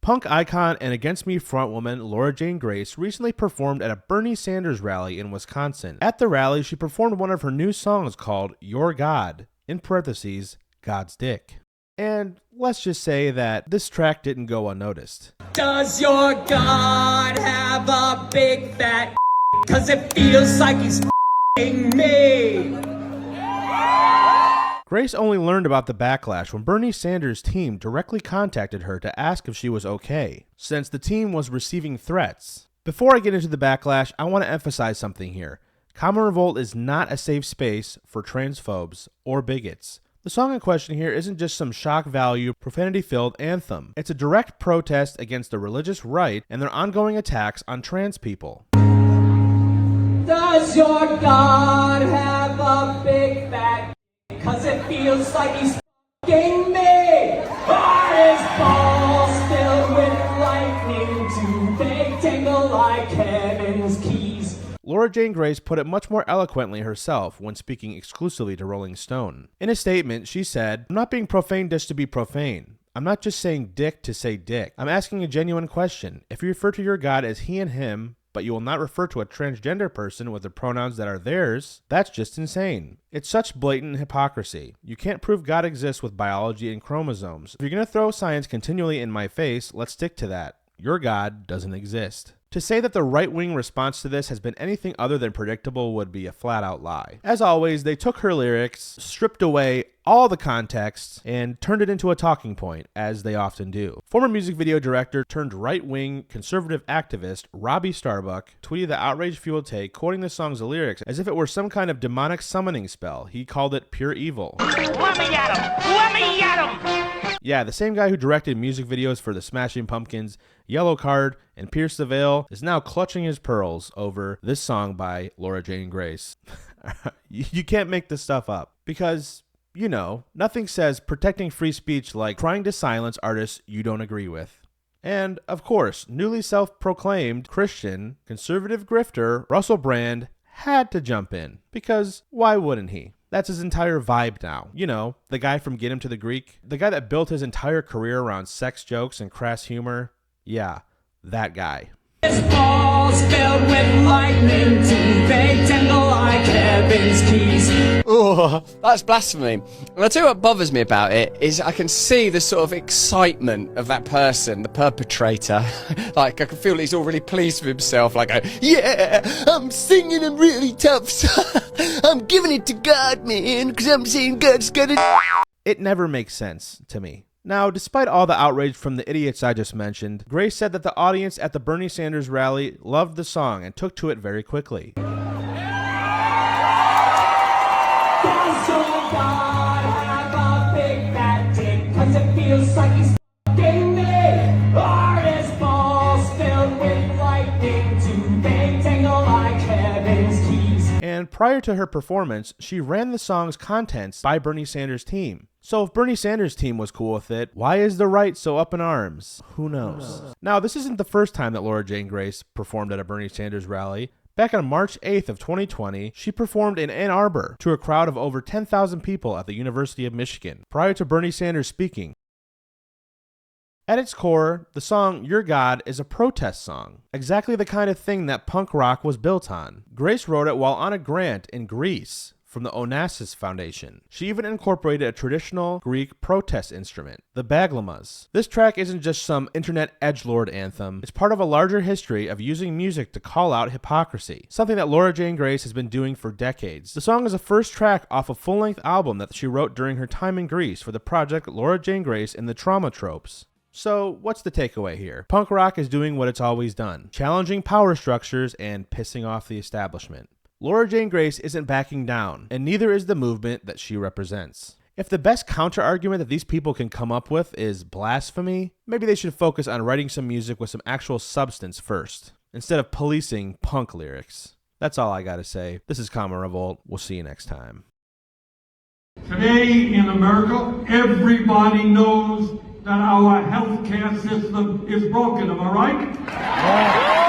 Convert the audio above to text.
Punk icon and Against Me frontwoman Laura Jane Grace recently performed at a Bernie Sanders rally in Wisconsin. At the rally, she performed one of her new songs called Your God, in parentheses, God's Dick. And let's just say that this track didn't go unnoticed. Does your God have a big fat cause it feels like he's f***ing me? Grace only learned about the backlash when Bernie Sanders' team directly contacted her to ask if she was okay, since the team was receiving threats. Before I get into the backlash, I want to emphasize something here. Common Revolt is not a safe space for transphobes or bigots. The song in question here isn't just some shock value, profanity-filled anthem. It's a direct protest against the religious right and their ongoing attacks on trans people. Does your God have a big fat cause it feels like he's f***ing me? Are his balls filled with lightning? Do they tingle like heaven's keys? Laura Jane Grace put it much more eloquently herself when speaking exclusively to Rolling Stone. In a statement, she said, "I'm not being profane just to be profane. I'm not just saying dick to say dick. I'm asking a genuine question. If you refer to your God as he and him, but you will not refer to a transgender person with the pronouns that are theirs, that's just insane. It's such blatant hypocrisy. You can't prove God exists with biology and chromosomes. If you're going to throw science continually in my face, let's stick to that. Your God doesn't exist." To say that the right-wing response to this has been anything other than predictable would be a flat-out lie. As always, they took her lyrics, stripped away all the context, and turned it into a talking point, as they often do. Former music video director turned right-wing conservative activist Robbie Starbuck tweeted the outrage-fueled take, quoting the song's lyrics as if it were some kind of demonic summoning spell. He called it pure evil. Let me at him! Let me at him! Yeah, the same guy who directed music videos for the Smashing Pumpkins, Yellow Card, and Pierce the Veil is now clutching his pearls over this song by Laura Jane Grace. You can't make this stuff up because, you know, nothing says protecting free speech like trying to silence artists you don't agree with. And, of course, newly self-proclaimed Christian conservative grifter Russell Brand had to jump in, because why wouldn't he? That's his entire vibe now. You know, the guy from Get Him to the Greek, the guy that built his entire career around sex jokes and crass humor. Yeah, that guy. His balls filled with lightning, do they tingle like heaven's keys? Oh, that's blasphemy. And I'll tell you what bothers me about it is I can see the sort of excitement of that person, the perpetrator. Like, I can feel he's all really pleased with himself, like, yeah, I'm singing and really tough, so I'm giving it to God, man, because I'm saying God's got it. It never makes sense to me. Now, despite all the outrage from the idiots I just mentioned, Grace said that the audience at the Bernie Sanders rally loved the song and took to it very quickly. Does your God have a big fat dick cause it feels like he's f***ing me? Are his balls filled with lightning? Do they tingle like heaven's keys? And prior to her performance, she ran the song's contents by Bernie Sanders' team. So if Bernie Sanders' team was cool with it, why is the right so up in arms? Who knows? Now, this isn't the first time that Laura Jane Grace performed at a Bernie Sanders rally. Back on March 8th of 2020, she performed in Ann Arbor to a crowd of over 10,000 people at the University of Michigan, prior to Bernie Sanders speaking. At its core, the song Your God is a protest song, exactly the kind of thing that punk rock was built on. Grace wrote it while on a grant in Greece from the Onassis Foundation. She even incorporated a traditional Greek protest instrument, the baglamas. This track isn't just some internet edgelord anthem, it's part of a larger history of using music to call out hypocrisy, something that Laura Jane Grace has been doing for decades. The song is the first track off a full-length album that she wrote during her time in Greece for the project Laura Jane Grace and the Trauma Tropes. So, what's the takeaway here? Punk rock is doing what it's always done, challenging power structures and pissing off the establishment. Laura Jane Grace isn't backing down, and neither is the movement that she represents. If the best counter-argument that these people can come up with is blasphemy, maybe they should focus on writing some music with some actual substance first, instead of policing punk lyrics. That's all I gotta say. This is Common Revolt. We'll see you next time. Today in America, everybody knows that our healthcare system is broken, am I right?